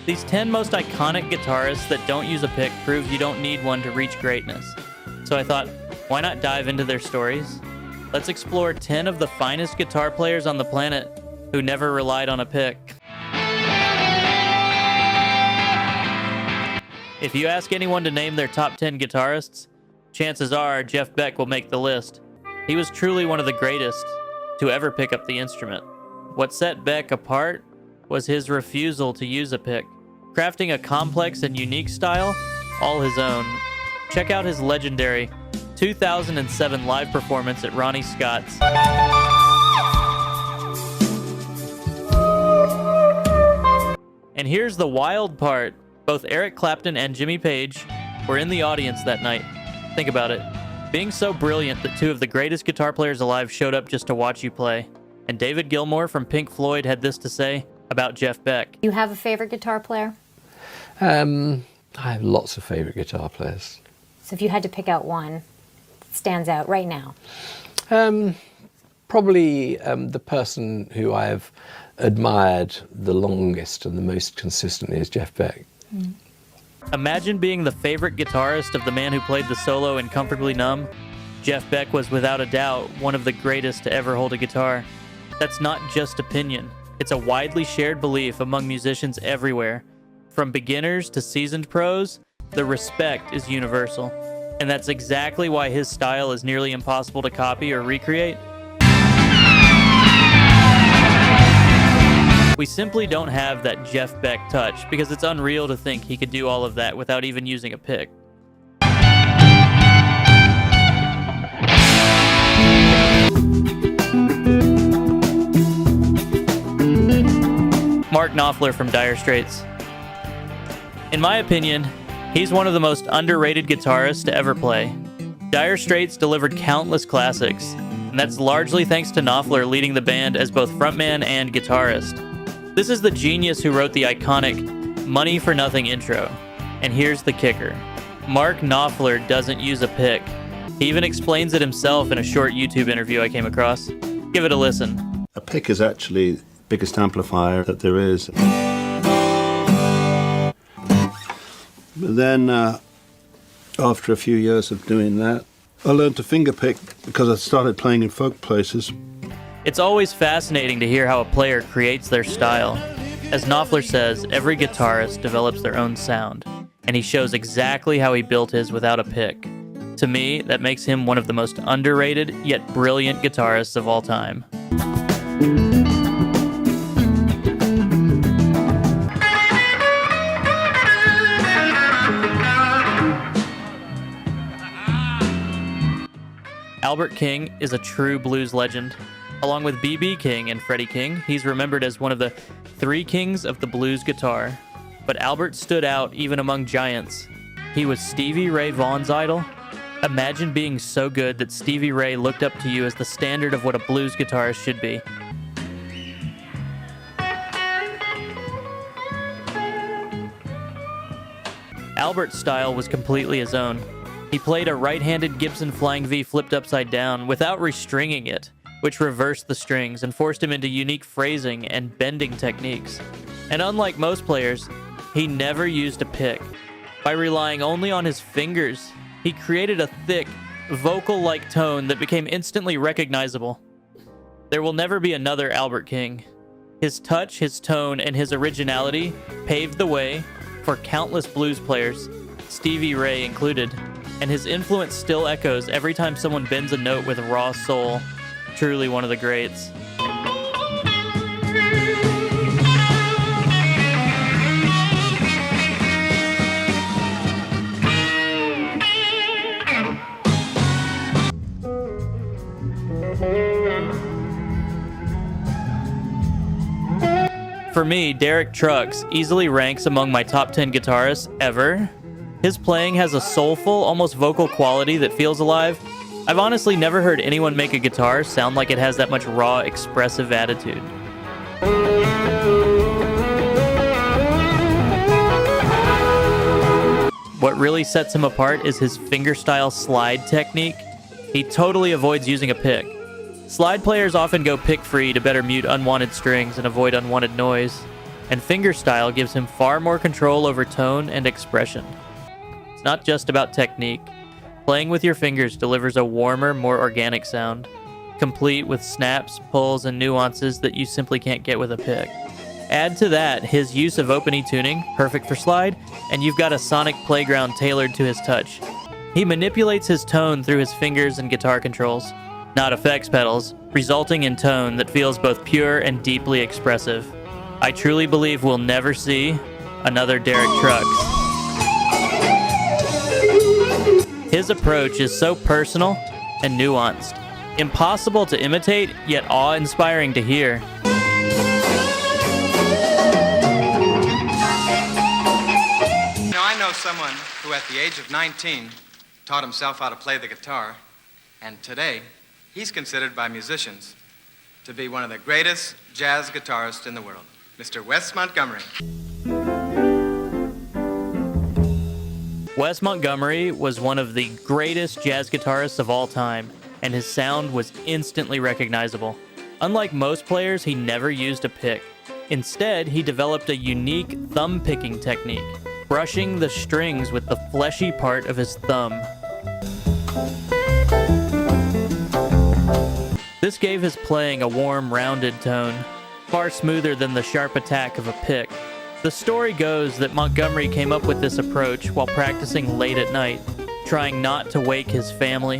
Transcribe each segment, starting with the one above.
These 10 most iconic guitarists that don't use a pick proves you don't need one to reach greatness. So I thought, why not dive into their stories? Let's explore 10 of the finest guitar players on the planet who never relied on a pick. If you ask anyone to name their top 10 guitarists, chances are Jeff Beck will make the list. He was truly one of the greatest to ever pick up the instrument. What set Beck apart was his refusal to use a pick, crafting a complex and unique style all his own. Check out his legendary 2007 live performance at Ronnie Scott's. And here's the wild part. Both Eric Clapton and Jimmy Page were in the audience that night. Think about it. Being so brilliant that two of the greatest guitar players alive showed up just to watch you play. And David Gilmour from Pink Floyd had this to say about Jeff Beck. You have a favorite guitar player? I have lots of favorite guitar players. So if you had to pick out one that stands out right now? Probably the person who I have admired the longest and the most consistently is Jeff Beck. Imagine being the favorite guitarist of the man who played the solo in Comfortably Numb. Jeff Beck was without a doubt one of the greatest to ever hold a guitar. That's not just opinion. It's a widely shared belief among musicians everywhere. From beginners to seasoned pros, the respect is universal. And that's exactly why his style is nearly impossible to copy or recreate. We simply don't have that Jeff Beck touch because it's unreal to think he could do all of that without even using a pick. Mark Knopfler from Dire Straits. In my opinion, he's one of the most underrated guitarists to ever play. Dire Straits delivered countless classics, and that's largely thanks to Knopfler leading the band as both frontman and guitarist. This is the genius who wrote the iconic Money for Nothing intro. And here's the kicker. Mark Knopfler doesn't use a pick. He even explains it himself in a short YouTube interview I came across. Give it a listen. A pick is actually the biggest amplifier that there is. But then, after a few years of doing that, I learned to fingerpick because I started playing in folk places. It's always fascinating to hear how a player creates their style. As Knopfler says, every guitarist develops their own sound, and he shows exactly how he built his without a pick. To me, that makes him one of the most underrated yet brilliant guitarists of all time. Albert King is a true blues legend. Along with B.B. King and Freddie King, he's remembered as one of the three kings of the blues guitar. But Albert stood out even among giants. He was Stevie Ray Vaughan's idol. Imagine being so good that Stevie Ray looked up to you as the standard of what a blues guitarist should be. Albert's style was completely his own. He played a right-handed Gibson Flying V flipped upside down without restringing it, which reversed the strings and forced him into unique phrasing and bending techniques. And unlike most players, he never used a pick. By relying only on his fingers, he created a thick, vocal-like tone that became instantly recognizable. There will never be another Albert King. His touch, his tone, and his originality paved the way for countless blues players, Stevie Ray included, and his influence still echoes every time someone bends a note with raw soul. Truly one of the greats. For me, Derek Trucks easily ranks among my top 10 guitarists ever. His playing has a soulful, almost vocal quality that feels alive. I've honestly never heard anyone make a guitar sound like it has that much raw, expressive attitude. What really sets him apart is his fingerstyle slide technique. He totally avoids using a pick. Slide players often go pick-free to better mute unwanted strings and avoid unwanted noise. and fingerstyle gives him far more control over tone and expression. It's not just about technique. Playing with your fingers delivers a warmer, more organic sound, complete with snaps, pulls, and nuances that you simply can't get with a pick. Add to that his use of open E tuning, perfect for slide, and you've got a sonic playground tailored to his touch. He manipulates his tone through his fingers and guitar controls, not effects pedals, resulting in tone that feels both pure and deeply expressive. I truly believe we'll never see another Derek Trucks. His approach is so personal and nuanced, impossible to imitate, yet awe-inspiring to hear. I know someone who at the age of 19 taught himself how to play the guitar, and today he's considered by musicians to be one of the greatest jazz guitarists in the world, Mr. Wes Montgomery. Wes Montgomery was one of the greatest jazz guitarists of all time, and his sound was instantly recognizable. Unlike most players, he never used a pick. Instead, he developed a unique thumb-picking technique, brushing the strings with the fleshy part of his thumb. This gave his playing a warm, rounded tone, far smoother than the sharp attack of a pick. The story goes that Montgomery came up with this approach while practicing late at night, trying not to wake his family.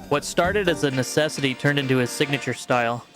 What started as a necessity turned into his signature style.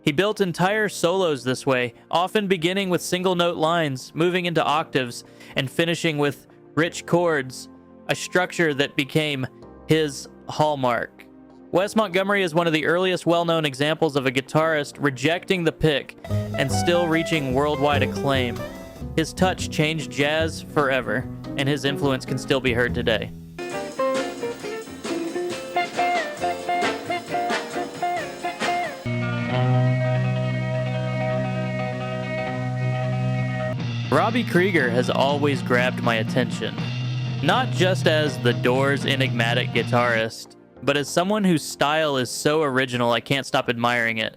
He built entire solos this way, often beginning with single-note lines, moving into octaves, and finishing with rich chords, a structure that became his hallmark. Wes Montgomery is one of the earliest well-known examples of a guitarist rejecting the pick and still reaching worldwide acclaim. His touch changed jazz forever, and his influence can still be heard today. Robby Krieger has always grabbed my attention, not just as the Doors' enigmatic guitarist, but as someone whose style is so original I can't stop admiring it.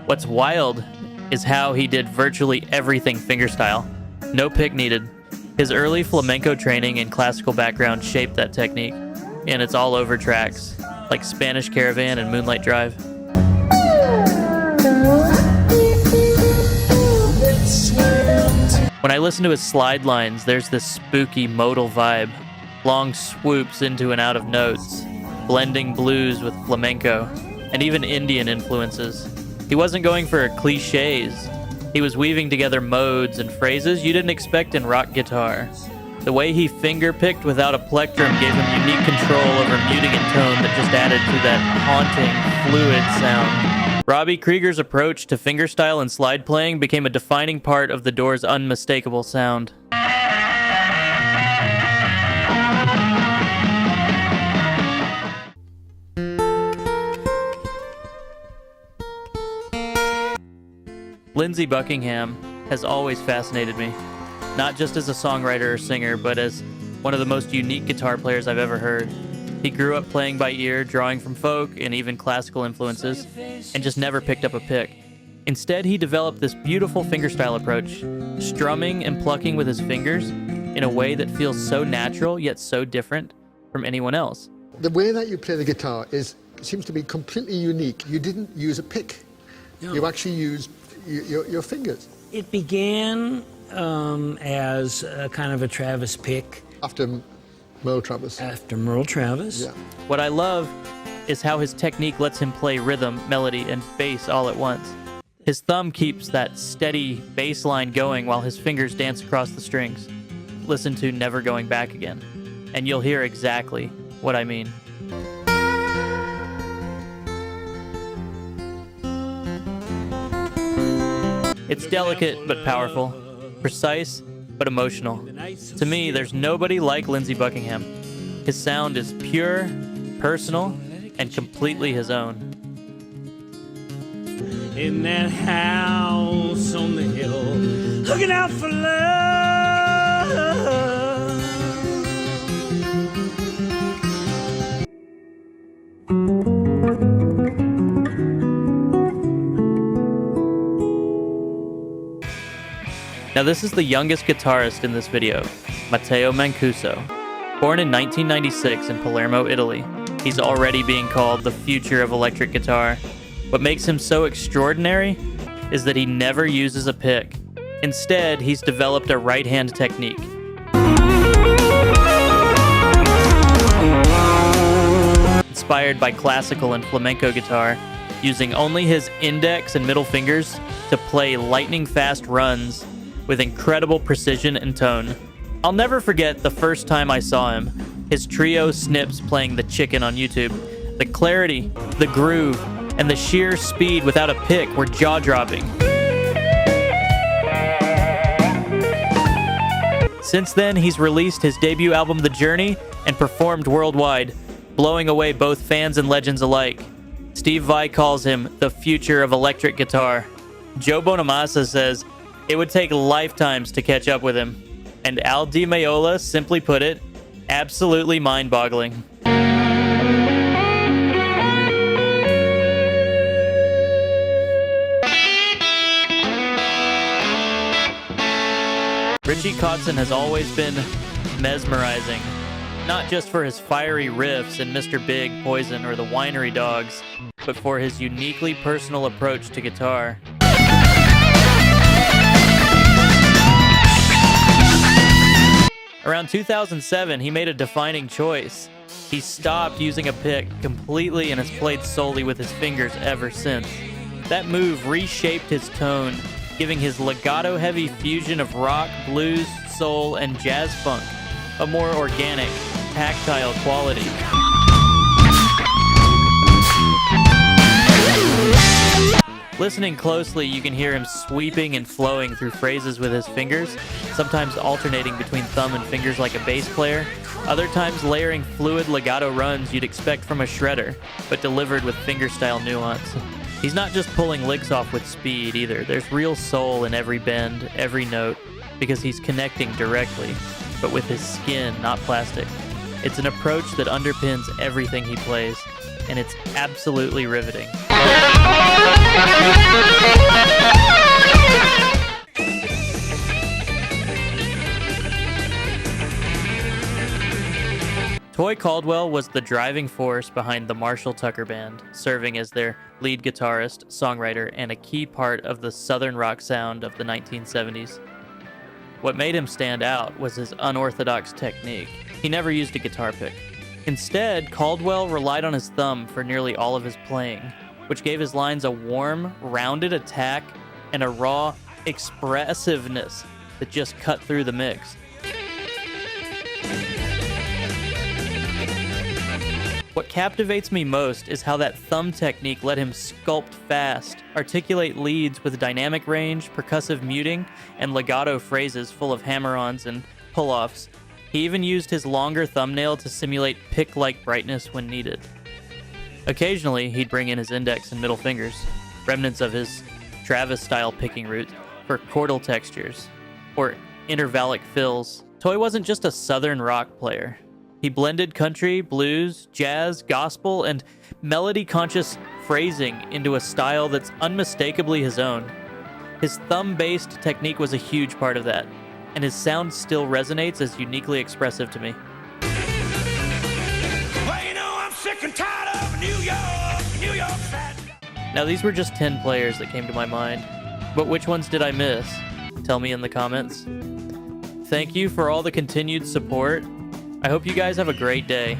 What's wild is how he did virtually everything fingerstyle. No pick needed. His early flamenco training and classical background shaped that technique, and it's all over tracks, like Spanish Caravan and Moonlight Drive. When I listen to his slide lines, there's this spooky modal vibe, long swoops into and out of notes, blending blues with flamenco, and even Indian influences. He wasn't going for cliches. He was weaving together modes and phrases you didn't expect in rock guitar. The way he finger-picked without a plectrum gave him unique control over muting and tone that just added to that haunting, fluid sound. Robby Krieger's approach to fingerstyle and slide playing became a defining part of the Doors' unmistakable sound. Lindsey Buckingham has always fascinated me, not just as a songwriter or singer, but as one of the most unique guitar players I've ever heard. He grew up playing by ear, drawing from folk and even classical influences, and just never picked up a pick. Instead, he developed this beautiful fingerstyle approach, strumming and plucking with his fingers in a way that feels so natural yet so different from anyone else. The way that you play the guitar seems to be completely unique. You didn't use a pick. No. You actually used your fingers. It began as a kind of a Travis pick. After Merle Travis. After Merle Travis. Yeah. What I love is how his technique lets him play rhythm, melody, and bass all at once. His thumb keeps that steady bass line going while his fingers dance across the strings. Listen to Never Going Back Again, and you'll hear exactly what I mean. It's delicate but powerful, precise but emotional. To me, there's nobody like Lindsey Buckingham. His sound is pure, personal, and completely his own. In that house on the hill, looking out for love. Now this is the youngest guitarist in this video, Matteo Mancuso. Born in 1996 in Palermo, Italy, he's already being called the future of electric guitar. What makes him so extraordinary is that he never uses a pick. Instead, he's developed a right-hand technique. Inspired by classical and flamenco guitar, using only his index and middle fingers to play lightning-fast runs with incredible precision and tone. I'll never forget the first time I saw him, his trio snips playing The Chicken on YouTube. The clarity, the groove, and the sheer speed without a pick were jaw-dropping. Since then, he's released his debut album, The Journey, and performed worldwide, blowing away both fans and legends alike. Steve Vai calls him the future of electric guitar. Joe Bonamassa says it would take lifetimes to catch up with him. And Al Di Meola simply put it, absolutely mind-boggling. Richie Kotzen has always been mesmerizing, not just for his fiery riffs in Mr. Big, Poison, or the Winery Dogs, but for his uniquely personal approach to guitar. Around 2007, he made a defining choice. He stopped using a pick completely and has played solely with his fingers ever since. That move reshaped his tone, giving his legato-heavy fusion of rock, blues, soul, and jazz funk a more organic, tactile quality. Listening closely, you can hear him sweeping and flowing through phrases with his fingers, sometimes alternating between thumb and fingers like a bass player, other times layering fluid legato runs you'd expect from a shredder, but delivered with fingerstyle nuance. He's not just pulling licks off with speed either. There's real soul in every bend, every note, because he's connecting directly, but with his skin, not plastic. It's an approach that underpins everything he plays, and it's absolutely riveting. Toy Caldwell was the driving force behind the Marshall Tucker Band, serving as their lead guitarist, songwriter, and a key part of the southern rock sound of the 1970s. What made him stand out was his unorthodox technique. He never used a guitar pick. Instead, Caldwell relied on his thumb for nearly all of his playing, which gave his lines a warm, rounded attack and a raw expressiveness that just cut through the mix. What captivates me most is how that thumb technique let him sculpt fast, articulate leads with dynamic range, percussive muting, and legato phrases full of hammer-ons and pull-offs. He even used his longer thumbnail to simulate pick-like brightness when needed. Occasionally, he'd bring in his index and middle fingers, remnants of his Travis-style picking route, for chordal textures, or intervallic fills. Toy wasn't just a southern rock player. He blended country, blues, jazz, gospel, and melody-conscious phrasing into a style that's unmistakably his own. His thumb-based technique was a huge part of that, and his sound still resonates as uniquely expressive to me. Well, you know, I'm sick and tired of New York. Now, these were just 10 players that came to my mind, but which ones did I miss? Tell me in the comments. Thank you for all the continued support. I hope you guys have a great day.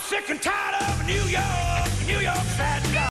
Sick and tired of New York, sad